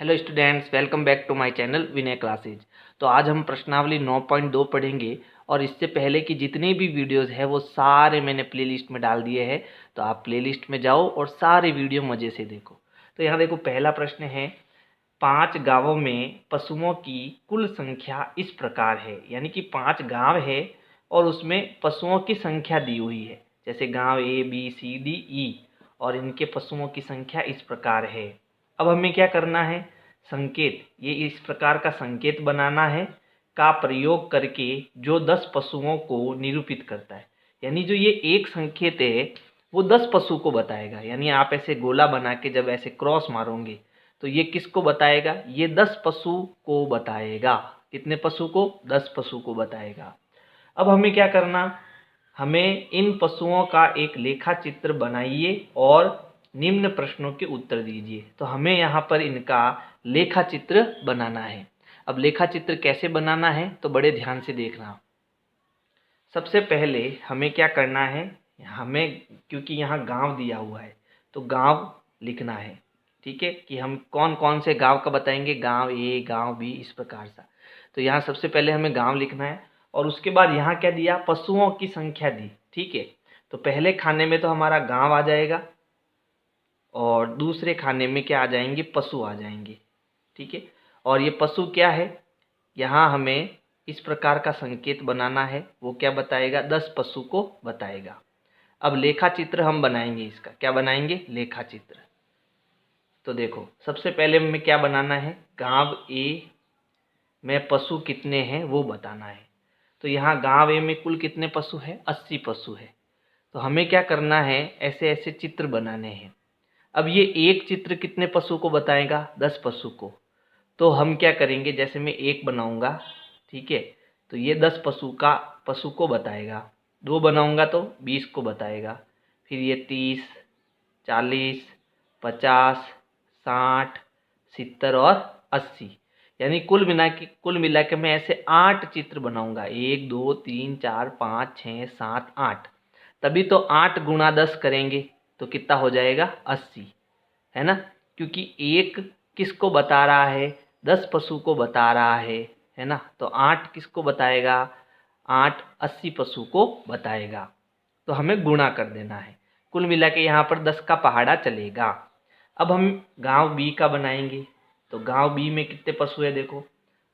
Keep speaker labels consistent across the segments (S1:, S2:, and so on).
S1: Hello students, welcome back to my channel Vinay classes. तो आज हम प्रश्नावली 9.2 पढ़ेंगे और इससे पहले की जितने भी वीडियोस है वो सारे मैंने प्लेलिस्ट में डाल दिए हैं। तो आप प्लेलिस्ट में जाओ और सारे वीडियो मज़े से देखो। तो यहाँ देखो, पहला प्रश्न है, 5 गांवों में पशुओं की कुल संख्या इस प्रकार है। यानी कि 5 गांव है और उसमें पशुओं की संख्या दी हुई है, जैसे गांव A B C D E, और इनके पशुओं की संख्या इस प्रकार है। अब हमें क्या करना है, संकेत, ये इस प्रकार का संकेत बनाना है का प्रयोग करके जो 10 पशुओं को निरूपित करता है। यानी जो ये एक संकेत है वो 10 पशु को बताएगा। यानी आप ऐसे गोला बना के जब ऐसे क्रॉस मारोगे तो ये किसको बताएगा, ये 10 पशु को बताएगा। कितने पशु को? 10 पशु को बताएगा। अब हमें क्या करना, हमें इन पशुओं का एक लेखा चित्र बनाइए और निम्न प्रश्नों के उत्तर दीजिए। तो हमें यहाँ पर इनका लेखा चित्र बनाना है। अब लेखा चित्र कैसे बनाना है तो बड़े ध्यान से देखना। सबसे पहले हमें क्या करना है, हमें, क्योंकि यहाँ गांव दिया हुआ है तो गांव लिखना है। ठीक है, कि हम कौन कौन से गांव का बताएंगे, गांव A, गांव B, इस प्रकार सा। तो यहाँ सबसे पहले हमें गांव लिखना है और उसके बाद यहाँ क्या दिया, पशुओं की संख्या दी। ठीक है, तो पहले खाने में तो हमारा गांव आ जाएगा और दूसरे खाने में क्या आ जाएंगे, पशु आ जाएंगे। ठीक है, और ये पशु क्या है, यहाँ हमें इस प्रकार का संकेत बनाना है। वो क्या बताएगा, 10 पशु को बताएगा। अब लेखा चित्र हम बनाएंगे, इसका क्या बनाएंगे, लेखा चित्र। तो देखो, सबसे पहले हमें क्या बनाना है, गांव A में पशु कितने हैं वो बताना है। तो यहाँ गांव A में कुल कितने पशु है, 80 पशु है। तो हमें क्या करना है, ऐसे ऐसे चित्र बनाने हैं। अब ये एक चित्र कितने पशु को बताएगा, 10 पशु को। तो हम क्या करेंगे, जैसे मैं एक बनाऊंगा, ठीक है, तो ये 10 पशु को बताएगा। 2 बनाऊंगा तो 20 को बताएगा। फिर ये 30, 40, 50, 60, 70 और 80। यानी कुल मिला के मैं ऐसे 8 चित्र बनाऊंगा। 1 2 3 4 5 6 7 8। तभी तो 8 गुणा 10 करेंगे तो कितना हो जाएगा, 80, है ना। क्योंकि एक किसको बता रहा है, 10 पशु को बता रहा है ना। तो 8 किसको बताएगा, 8 80 पशु को बताएगा। तो हमें गुणा कर देना है। कुल मिला के यहाँ पर 10 का पहाड़ा चलेगा। अब हम गांव B का बनाएंगे। तो गांव B में कितने पशु है, देखो,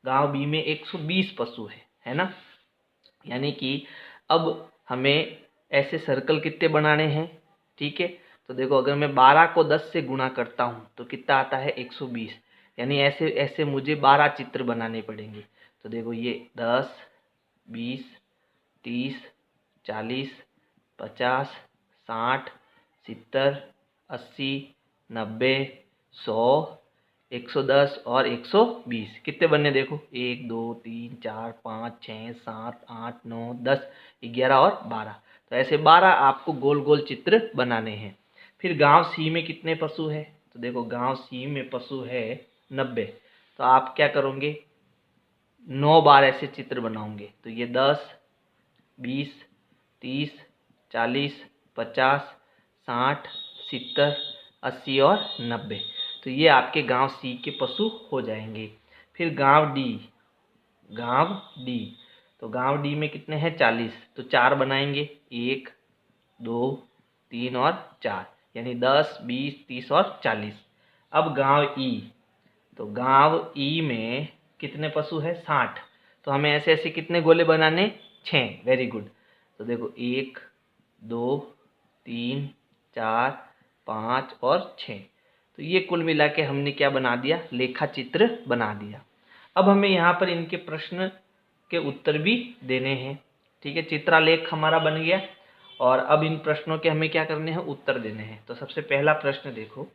S1: गांव B में 120 पशु है ना। यानी कि अब हमें ऐसे सर्कल कितने बनाने हैं, ठीक है। तो देखो, अगर मैं 12 को 10 से गुणा करता हूँ तो कितना आता है, 120। यानी ऐसे ऐसे मुझे 12 चित्र बनाने पड़ेंगे। तो देखो, ये 10, 20, 30, 40, 50, 60, 70, 80, 90, 100, 110 और 120 कितने बनने, देखो, 1 2 3 4 5 6 7 8 9 10 11 और 12। तो ऐसे 12 आपको गोल गोल चित्र बनाने हैं। फिर गांव C में कितने पशु है, तो देखो, गांव C में पशु है 90। तो आप क्या करोगे, 9 बार ऐसे चित्र बनाओगे। तो ये 10, 20, 30, 40, 50, 60, 70, 80 और 90। तो ये आपके गांव C के पशु हो जाएंगे। फिर गांव D, तो गांव D में कितने हैं, 40। तो 4 बनाएंगे, 1 2 3 और 4, यानी 10, 20, 30 और 40। अब गांव E, तो गांव E में कितने पशु है, 60। तो हमें ऐसे ऐसे कितने गोले बनाने, 6। Very good. तो देखो, 1 2 3 4 5 और 6। तो ये कुल मिला के हमने क्या बना दिया, लेखा चित्र बना दिया। अब हमें यहाँ पर इनके प्रश्न के उत्तर भी देने हैं। ठीक है, चित्रालेख हमारा बन गया और अब इन प्रश्नों के हमें क्या करने हैं, उत्तर देने हैं। तो सबसे पहला प्रश्न देखो,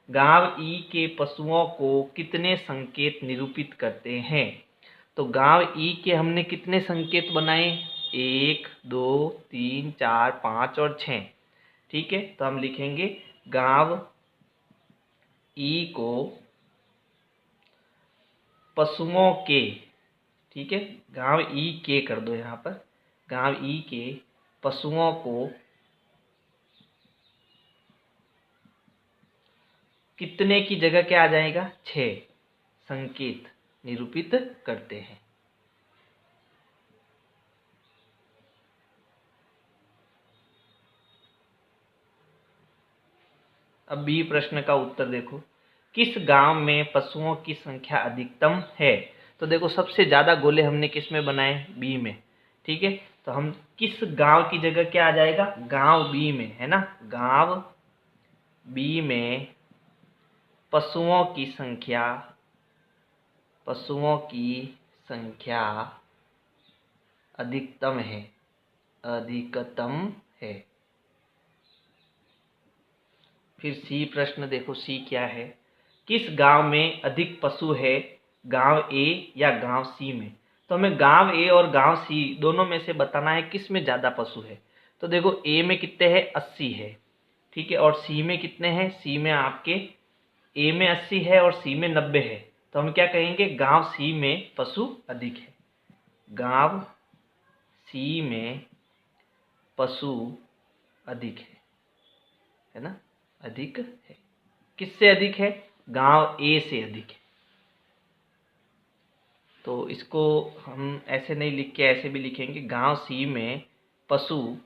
S1: गांव E के पशुओं को कितने संकेत निरूपित करते हैं। तो गांव E के हमने कितने संकेत बनाए, 1 2 3 4 5 और 6। ठीक है, तो हम लिखेंगे गांव E को पशुओं के, ठीक है, गांव E के कर दो यहाँ पर, गांव E के पशुओं को कितने की जगह क्या आ जाएगा, 6। संकेत निरूपित करते हैं। अब बी प्रश्न का उत्तर देखो, किस गांव में पशुओं की संख्या अधिकतम है। तो देखो सबसे ज्यादा गोले हमने किस में बनाए, बी में। ठीक है, तो हम किस गांव की जगह क्या आ जाएगा, गांव बी में, है ना। गांव बी में पशुओं की संख्या अधिकतम है। फिर सी प्रश्न देखो, सी क्या है, किस गांव में अधिक पशु है, गांव ए या गांव सी में। तो हमें गांव ए और गांव सी दोनों में से बताना है किस में ज्यादा पशु है। तो देखो ए में कितने हैं, 80 है। ठीक है, और सी में कितने हैं, सी में आपके ए में 80 है और सी में 90 है। तो हम क्या कहेंगे, गांव सी में पशु अधिक है। गांव सी में पशु अधिक है ना, अधिक है। किससे अधिक है, गांव ए से अधिक है। तो इसको हम ऐसे नहीं लिख के ऐसे भी लिखेंगे, गांव सी में पशु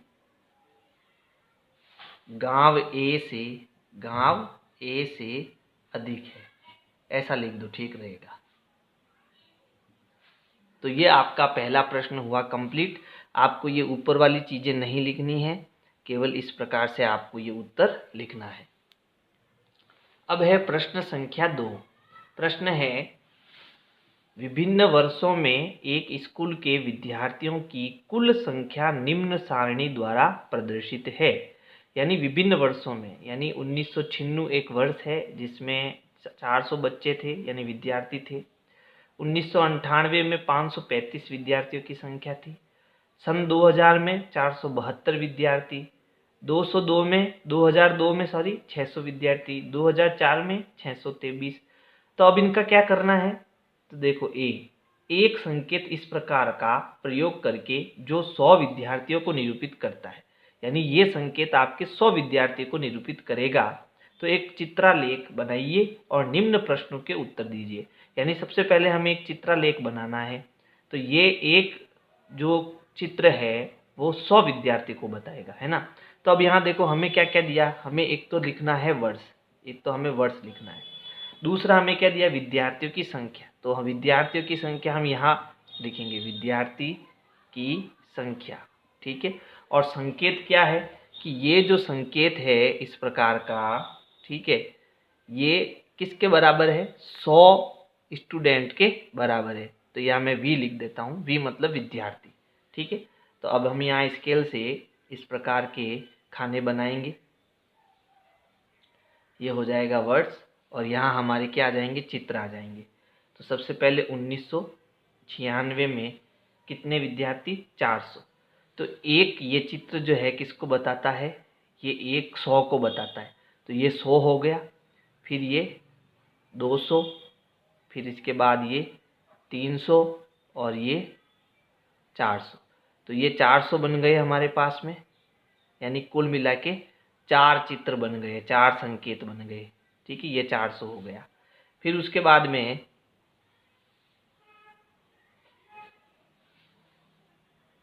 S1: गांव ए से अधिक है, ऐसा लिख दो, ठीक रहेगा। तो ये आपका पहला प्रश्न हुआ कंप्लीट। आपको ये ऊपर वाली चीजें नहीं लिखनी है, केवल इस प्रकार से आपको ये उत्तर लिखना है। अब है प्रश्न संख्या 2। प्रश्न है, विभिन्न वर्षों में एक स्कूल के विद्यार्थियों की कुल संख्या निम्न सारणी द्वारा प्रदर्शित है। यानी विभिन्न वर्षों में, यानी 1996 एक वर्ष है जिसमें 400 बच्चे थे यानी विद्यार्थी थे। 1998 में 535 विद्यार्थियों की संख्या थी। सन 2000 में 472 विद्यार्थी। 2002 में 600 विद्यार्थी। 2004 में 623। तो अब इनका क्या करना है, तो देखो एक संकेत इस प्रकार का प्रयोग करके जो 100 विद्यार्थियों को निरूपित करता है, यानी ये संकेत आपके 100 विद्यार्थी को निरूपित करेगा। तो एक चित्रालेख बनाइए और निम्न प्रश्नों के उत्तर दीजिए। यानी सबसे पहले हमें एक चित्रालेख बनाना है। तो ये एक जो चित्र है वो 100 विद्यार्थी को बताएगा, है ना। तो अब यहाँ देखो हमें क्या क्या दिया, हमें एक तो लिखना है वर्ष, एक तो हमें वर्ष लिखना है। दूसरा हमें क्या दिया, विद्यार्थियों की संख्या। तो विद्यार्थियों की संख्या हम यहाँ लिखेंगे, विद्यार्थी की संख्या। ठीक है, और संकेत क्या है कि ये जो संकेत है इस प्रकार का, ठीक है, ये किसके बराबर है, 100 स्टूडेंट के बराबर है। तो यहाँ मैं वी लिख देता हूँ, वी मतलब विद्यार्थी। ठीक है, तो अब हम यहाँ स्केल से इस प्रकार के खाने बनाएंगे। ये हो जाएगा वर्ड्स और यहाँ हमारे क्या आ जाएंगे, चित्र आ जाएंगे। तो सबसे पहले 1996 में कितने विद्यार्थी, 400। तो एक ये चित्र जो है किसको बताता है, ये एक 100 को बताता है। तो ये 100 हो गया, फिर ये 200, फिर इसके बाद ये 300 और ये 400। तो ये 400 बन गए हमारे पास में, यानी कुल मिला के 4 चित्र बन गए, 4 संकेत बन गए। ठीक है, ये 400 हो गया। फिर उसके बाद में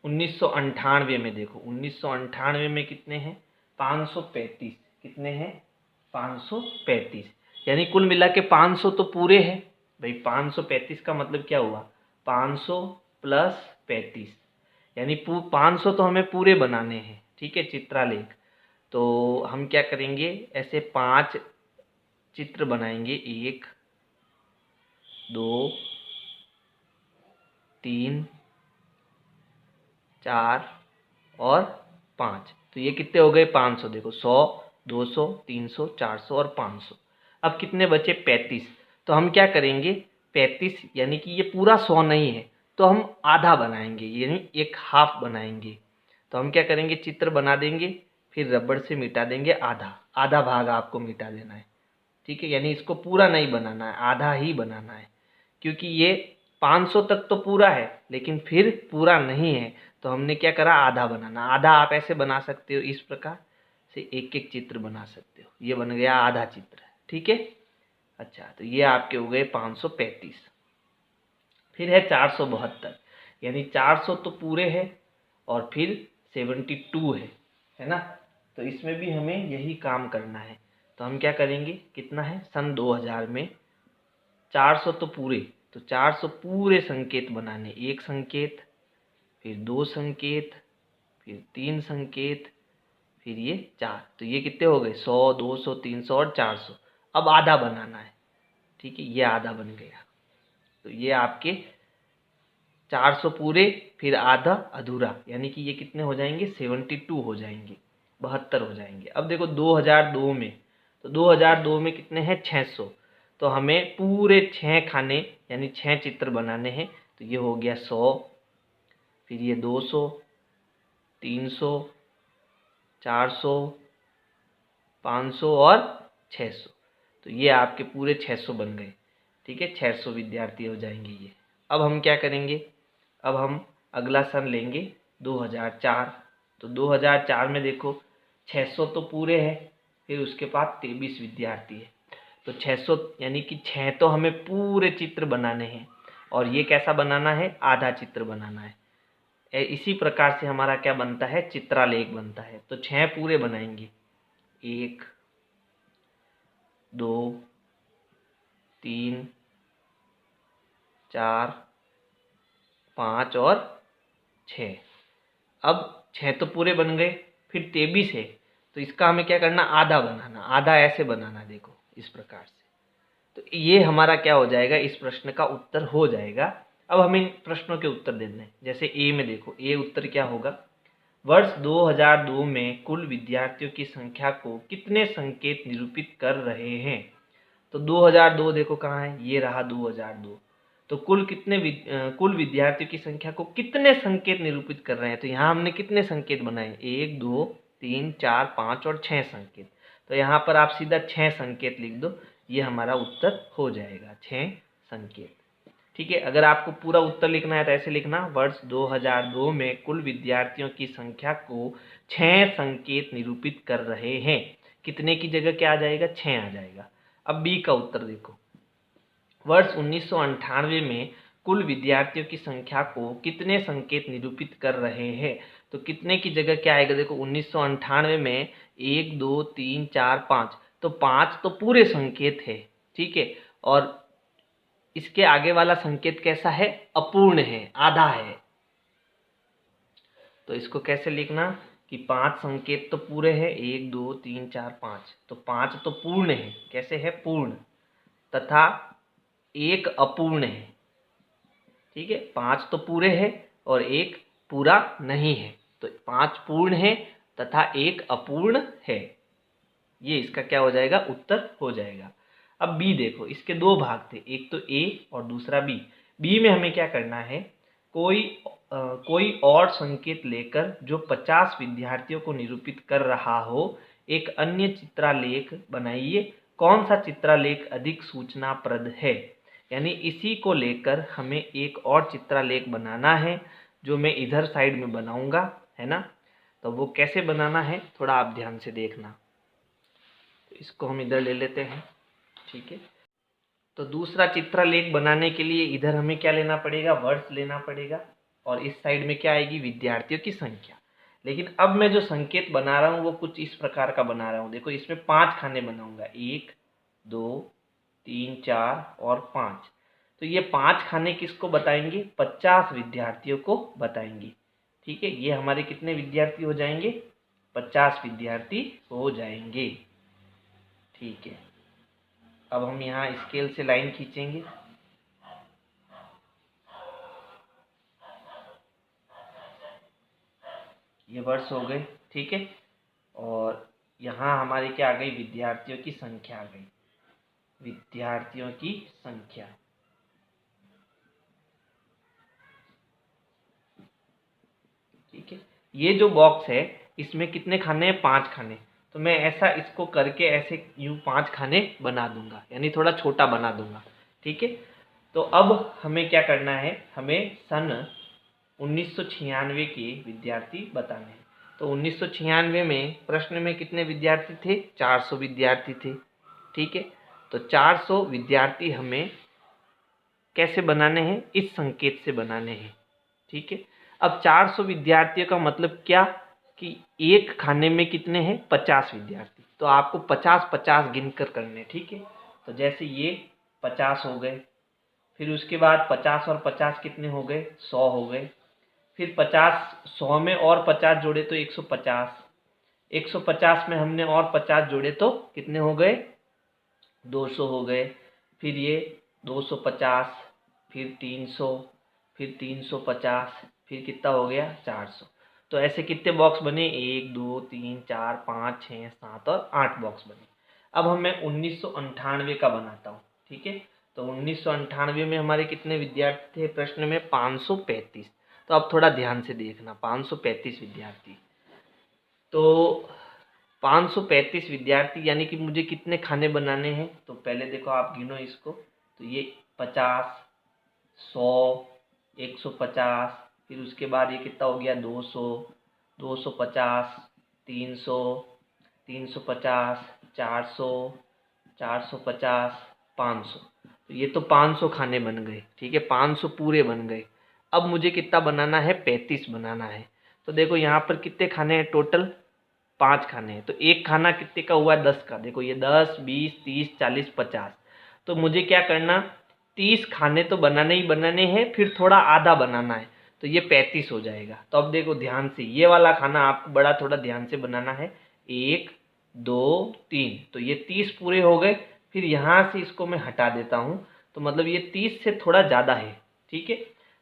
S1: 1998 में देखो, 1998 में कितने हैं, 535। कितने हैं, 535। यानी कुल मिला के 500 तो पूरे हैं भाई। 535 का मतलब क्या हुआ, 500 प्लस 35, यानी 500 तो हमें पूरे बनाने हैं। ठीक है, चित्रालेख। तो हम क्या करेंगे, ऐसे 5 चित्र बनाएंगे, 1 2 3 4 और 5। तो ये कितने हो गए, 500। देखो 100 200 300 400 और 500। अब कितने बचे, 35। तो हम क्या करेंगे, 35 यानी कि ये पूरा 100 नहीं है, तो हम आधा बनाएंगे, यानी एक हाफ बनाएंगे। तो हम क्या करेंगे, चित्र बना देंगे, फिर रबड़ से मिटा देंगे आधा, आधा भाग आपको मिटा देना है। ठीक है, यानी इसको पूरा नहीं बनाना है, आधा ही बनाना है, क्योंकि ये 500 तक तो पूरा है लेकिन फिर पूरा नहीं है। तो हमने क्या करा, आधा बनाना। आधा आप ऐसे बना सकते हो, इस प्रकार से एक एक चित्र बना सकते हो। ये बन गया आधा चित्र। ठीक है, अच्छा, तो ये आपके हो गए 535। फिर है 472, यानी 400 तो पूरे है और फिर 72 है ना। तो इसमें भी हमें यही काम करना है। तो हम क्या करेंगे, कितना है, सन 2000 में 400 तो पूरे, तो 400 पूरे संकेत बनाने, एक संकेत, फिर दो संकेत, फिर तीन संकेत, फिर ये चार। तो ये कितने हो गए, 100, 200, 300 और 400। अब आधा बनाना है, ठीक है, ये आधा बन गया। तो ये आपके 400 पूरे फिर आधा अधूरा, यानी कि ये कितने हो जाएंगे, 72 हो जाएंगे, 72 हो जाएंगे। अब देखो 2002 में, तो 2002 में कितने हैं, 600। तो हमें पूरे 6 खाने यानी 6 चित्र बनाने हैं। तो ये हो गया 100, फिर ये 200, 300, 400, 500 और 600। तो ये आपके पूरे 600 बन गए, ठीक है, 600 विद्यार्थी हो जाएंगे ये। अब हम क्या करेंगे, अब हम अगला सन लेंगे 2004। तो 2004 में देखो 600 तो पूरे हैं, फिर उसके बाद 23 विद्यार्थी है। तो 600 यानी कि 6 तो हमें पूरे चित्र बनाने हैं, और ये कैसा बनाना है, आधा चित्र बनाना है। इसी प्रकार से हमारा क्या बनता है, चित्रालेख बनता है। तो 6 पूरे बनाएंगे, 1, 2, 3, 4, 5 और 6। अब 6 तो पूरे बन गए, फिर 23 है, तो इसका हमें क्या करना, आधा बनाना, आधा ऐसे बनाना, देखो इस प्रकार से। तो ये हमारा क्या हो जाएगा, इस प्रश्न का उत्तर हो जाएगा। अब हमें इन प्रश्नों के उत्तर देने हैं। जैसे ए में देखो, ए उत्तर क्या होगा, वर्ष 2002 में कुल विद्यार्थियों की संख्या को कितने संकेत निरूपित कर रहे हैं। तो 2002 देखो कहाँ है, ये रहा 2002। तो कुल विद्यार्थियों की संख्या को कितने संकेत निरूपित कर रहे हैं। तो यहाँ हमने कितने संकेत बनाए, 1, 2, 3, 4, 5 और 6 संकेत। तो यहाँ पर आप सीधा 6 संकेत लिख दो, ये हमारा उत्तर हो जाएगा, 6 संकेत। ठीक है, अगर आपको पूरा उत्तर लिखना है तो ऐसे लिखना, वर्ष 2002 में कुल विद्यार्थियों की संख्या को 6 संकेत निरूपित कर रहे हैं। कितने की जगह क्या आ जाएगा, 6 आ जाएगा। अब बी का उत्तर देखो, वर्ष 1998 में कुल विद्यार्थियों की संख्या को कितने संकेत निरूपित कर रहे हैं। तो कितने की जगह क्या आएगा, देखो 1998 में 1, 2, 3, 4, 5, तो 5 तो पूरे संकेत है, ठीक है, और इसके आगे वाला संकेत कैसा है, अपूर्ण है, आधा है। तो इसको कैसे लिखना कि 5 संकेत तो पूरे हैं, 1, 2, 3, 4, 5, तो 5 तो पूर्ण है, कैसे है, पूर्ण, तथा 1 अपूर्ण है, ठीक है, 5 तो पूरे है और 1 पूरा नहीं है। तो 5 पूर्ण है तथा 1 अपूर्ण है, ये इसका क्या हो जाएगा, उत्तर हो जाएगा। अब बी देखो, इसके दो भाग थे, एक तो ए और दूसरा बी। बी में हमें क्या करना है, कोई और संकेत लेकर जो 50 विद्यार्थियों को निरूपित कर रहा हो, एक अन्य चित्रालेख बनाइए। कौन सा चित्रालेख अधिक सूचनाप्रद है, यानी इसी को लेकर हमें एक और चित्रालेख बनाना है, जो मैं इधर साइड में बनाऊंगा, है ना। तो वो कैसे बनाना है, थोड़ा आप ध्यान से देखना। तो इसको हम इधर ले लेते हैं, ठीक है। तो दूसरा चित्रलेख बनाने के लिए इधर हमें क्या लेना पड़ेगा, वर्ष लेना पड़ेगा, और इस साइड में क्या आएगी, विद्यार्थियों की संख्या। लेकिन अब मैं जो संकेत बना रहा हूँ वो कुछ इस प्रकार का बना रहा हूँ। देखो इसमें 5 खाने बनाऊंगा, 1, 2, 3, 4 और 5। तो ये 5 खाने किसको बताएंगे, 50 विद्यार्थियों को बताएंगे, ठीक है। ये हमारे कितने विद्यार्थी हो जाएंगे, 50 विद्यार्थी हो जाएंगे, ठीक है। अब हम यहाँ स्केल से लाइन खींचेंगे, ये वर्ष हो गए, ठीक है। और यहाँ हमारी क्या आ गई, विद्यार्थियों की संख्या आ गई, विद्यार्थियों की संख्या, ठीक है। ये जो बॉक्स है इसमें कितने खाने हैं, 5 खाने। तो मैं ऐसा इसको करके ऐसे यूं 5 खाने बना दूंगा, यानी थोड़ा छोटा बना दूंगा, ठीक है। तो अब हमें क्या करना है, हमें सन 1996 के विद्यार्थी बताने हैं। तो 1996 में प्रश्न में कितने विद्यार्थी थे, 400 विद्यार्थी थे, ठीक है। तो 400 विद्यार्थी हमें कैसे बनाने हैं, इस संकेत से बनाने हैं। ठीक है, अब 400 विद्यार्थियों का मतलब क्या कि एक खाने में कितने हैं, 50 विद्यार्थी, तो आपको 50-50 गिनकर करने। ठीक है, तो जैसे ये 50 हो गए, फिर उसके बाद 50 और 50 कितने हो गए, 100 हो गए, फिर 50 100 में और 50 जोड़े तो 150, 150 में हमने और 50 जोड़े तो कितने हो गए, 200 हो गए, फिर ये 250, फिर 300, फिर 350, फिर कितना हो गया, 400। तो ऐसे कितने बॉक्स बने, 1 2 3 4 5 6 7 और 8 बॉक्स बने। अब हम मैं 1998 का बनाता हूँ। ठीक है, तो 1998 में हमारे कितने विद्यार्थी थे प्रश्न में, 535। तो अब थोड़ा ध्यान से देखना, 535 विद्यार्थी, तो 535 विद्यार्थी यानी कि मुझे कितने खाने बनाने हैं, तो पहले देखो आप गिनो इसको, तो ये 50, 100, 150, फिर उसके बाद ये कितना हो गया, 200, 250, 300, 350, 400, 450, 500। तो ये तो 500 खाने बन गए। ठीक है, 500 पूरे बन गए। अब मुझे कितना बनाना है, 35 बनाना है। तो देखो यहाँ पर कितने खाने हैं टोटल, 5 खाने हैं, तो एक खाना कितने का हुआ, 10 का। देखो ये 10 20 30 40 50, तो मुझे क्या करना, 30 खाने तो बनाने ही बनाने हैं, फिर थोड़ा आधा बनाना है, तो ये 35 हो जाएगा। तो अब देखो ध्यान से, ये वाला खाना आपको बड़ा थोड़ा ध्यान से बनाना है, 1 2 3, तो ये 30 पूरे हो गए। फिर यहाँ से इसको मैं हटा देता हूँ, तो मतलब ये 30 से थोड़ा ज़्यादा है। ठीक है,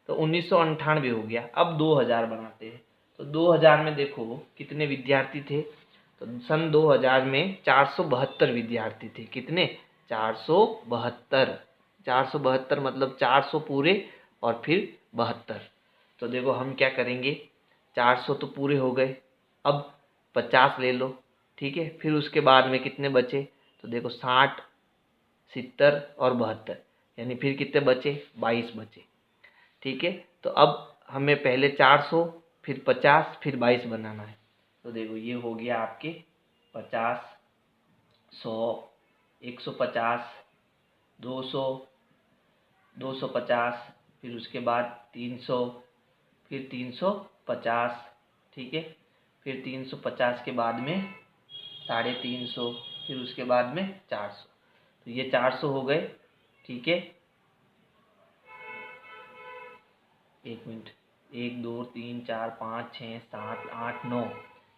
S1: तो 1998 हो गया। अब 2000 बनाते हैं, तो 2000 में देखो कितने विद्यार्थी थे, तो सन 2000 में 472 विद्यार्थी थे। कितने, 472, 472 मतलब 400 पूरे और फिर 72। तो देखो हम क्या करेंगे, 400 तो पूरे हो गए, अब 50 ले लो। ठीक है, फिर उसके बाद में कितने बचे, तो देखो 60 70 और 72, यानी फिर कितने बचे, 22 बचे। ठीक है, तो अब हमें पहले 400, फिर 50, फिर 22 बनाना है। तो देखो ये हो गया आपके 50, 100, 150, 200, 250, फिर उसके बाद 300, फिर 350। ठीक है, फिर 350 के बाद में 350, फिर उसके बाद में 400। तो ये 400 हो गए। ठीक है, एक मिनट, 1 2 3 4 5 6 7 8 9,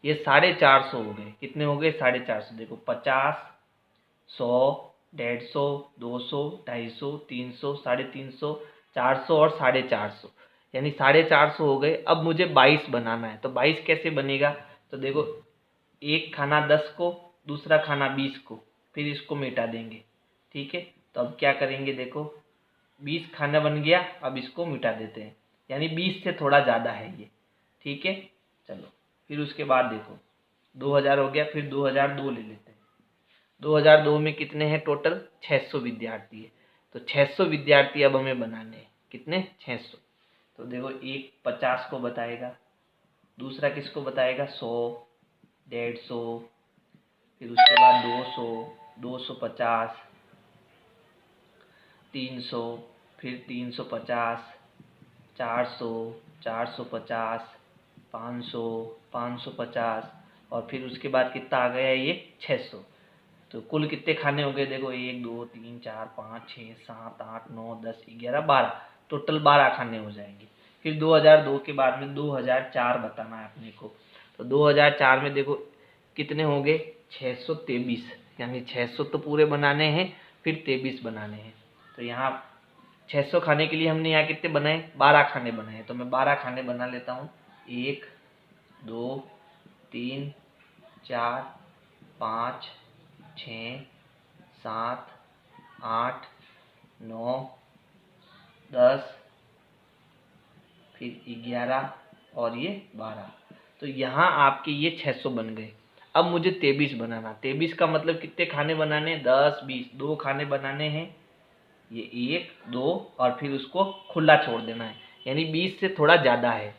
S1: ये 450 हो गए। कितने हो गए, 450। देखो 50, 100, 150, 200, 250, 300, 350, 400 और 450, यानी 450 हो गए। अब मुझे 22 बनाना है, तो 22 कैसे बनेगा, तो देखो एक खाना 10 को, दूसरा खाना 20 को, फिर इसको मिटा देंगे। ठीक है, तो अब क्या करेंगे, देखो 20 खाना बन गया, अब इसको मिटा देते हैं, यानी 20 से थोड़ा ज़्यादा है ये। ठीक है, चलो फिर उसके बाद देखो 2000 हो गया, फिर 2002 ले लेते हैं। 2002 में कितने हैं टोटल, 600 विद्यार्थी है, तो 600 विद्यार्थी अब हमें बनाने हैं। कितने, 600। तो देखो एक 50 को बताएगा, दूसरा किसको बताएगा, 100, 150, फिर उसके बाद 200, 250, 300, फिर 350, 400, 450, 500, 550, और फिर उसके बाद कितना आ गया ये, 600। तो कुल कितने खाने हो गए, देखो 1 2 3 4 5 6 7 8 9 10 11 12, टोटल 12 खाने हो जाएंगे। फिर 2002 के बाद में 2004 बताना है अपने को। तो 2004 में देखो कितने हो गए, 623, यानी 600 तो पूरे बनाने हैं, फिर 23 बनाने हैं। तो यहाँ 600 खाने के लिए हमने यहाँ कितने बनाए, 12 खाने बनाए, तो मैं 12 खाने बना लेता हूँ। 1 2 3 4 5 6 7 8 9 10, फिर 11 और ये 12। तो यहाँ आपके ये 600 बन गए। अब मुझे 23 बनाना, 23 का मतलब कितने खाने बनाने, 10 20, 2 खाने बनाने हैं, ये 1 2, और फिर उसको खुला छोड़ देना है, यानी 20 से थोड़ा ज़्यादा है।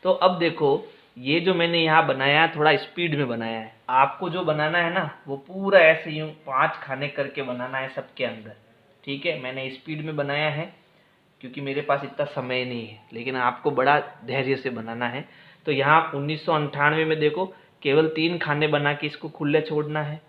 S1: तो अब देखो ये जो मैंने यहाँ बनाया है थोड़ा स्पीड में बनाया है, आपको जो बनाना है ना वो पूरा ऐसे यूँ 5 खाने करके बनाना है सबके अंदर, ठीक है। मैंने स्पीड में बनाया है क्योंकि मेरे पास इतना समय नहीं है, लेकिन आपको बड़ा धैर्य से बनाना है। तो यहाँ 1998 में देखो केवल 3 खाने बना के इसको खुले छोड़ना है।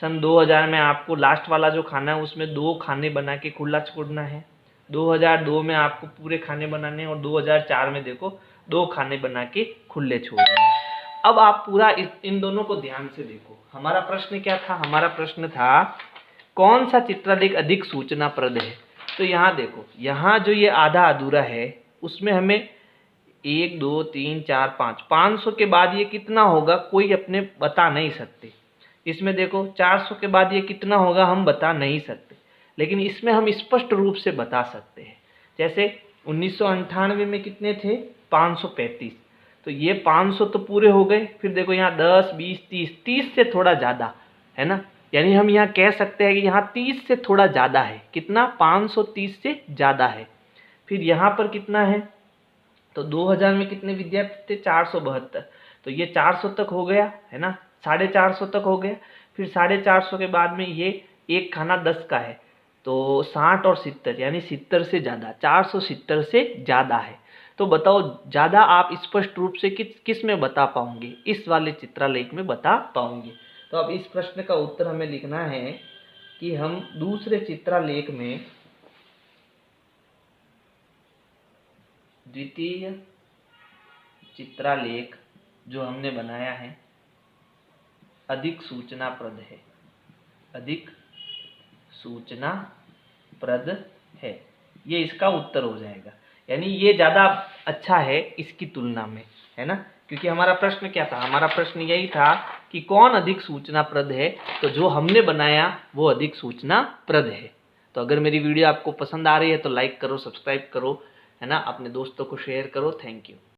S1: सन 2000 में आपको लास्ट वाला जो खाना है उसमें 2 खाने बना के खुला छोड़ना है। 2002 में आपको पूरे खाने बनाने हैं और 2004 में देखो 2 खाने बना के खुले छोड़ने हैं। अब आप पूरा इन दोनों को ध्यान से देखो। हमारा प्रश्न क्या था? हमारा प्रश्न था कौन सा चित्रलेख अधिक सूचनाप्रद है। तो यहाँ देखो, यहाँ जो ये आधा अधूरा है उसमें हमें 1 2 3 4 5 500 के बाद ये कितना होगा कोई अपने बता नहीं सकते। इसमें देखो 400 के बाद ये कितना होगा हम बता नहीं सकते, लेकिन इसमें हम स्पष्ट रूप से बता सकते हैं। जैसे 1998 में कितने थे? 535। तो ये 500 तो पूरे हो गए। फिर देखो यहाँ 10 20 30 से थोड़ा ज़्यादा है ना, यानी हम यहाँ कह सकते हैं कि यहाँ 30 से थोड़ा ज़्यादा है। कितना? 530 से ज़्यादा है। फिर यहाँ पर कितना है? तो 2000 में कितने विद्यार्थी थे? 472। तो ये 400 तक हो गया है ना, 450 तक हो गया। फिर 450 के बाद में ये एक खाना 10 का है, तो 60 और 70 यानी 70 से ज़्यादा, 470 से ज़्यादा है। तो बताओ ज़्यादा आप स्पष्ट रूप से किस में बता पाओगे? इस वाले चित्रलेख में बता पाओगे। तो अब इस प्रश्न का उत्तर हमें लिखना है कि हम दूसरे चित्रलेख में द्वितीय चित्रलेख जो हमने बनाया है अधिक सूचनाप्रद है, अधिक सूचनाप्रद है, ये इसका उत्तर हो जाएगा। यानी ये ज़्यादा अच्छा है इसकी तुलना में, है ना। क्योंकि हमारा प्रश्न क्या था? हमारा प्रश्न यही था कि कौन अधिक सूचनाप्रद है, तो जो हमने बनाया वो अधिक सूचनाप्रद है। तो अगर मेरी वीडियो आपको पसंद आ रही है तो लाइक करो, सब्सक्राइब करो, है ना, अपने दोस्तों को शेयर करो। Thank you.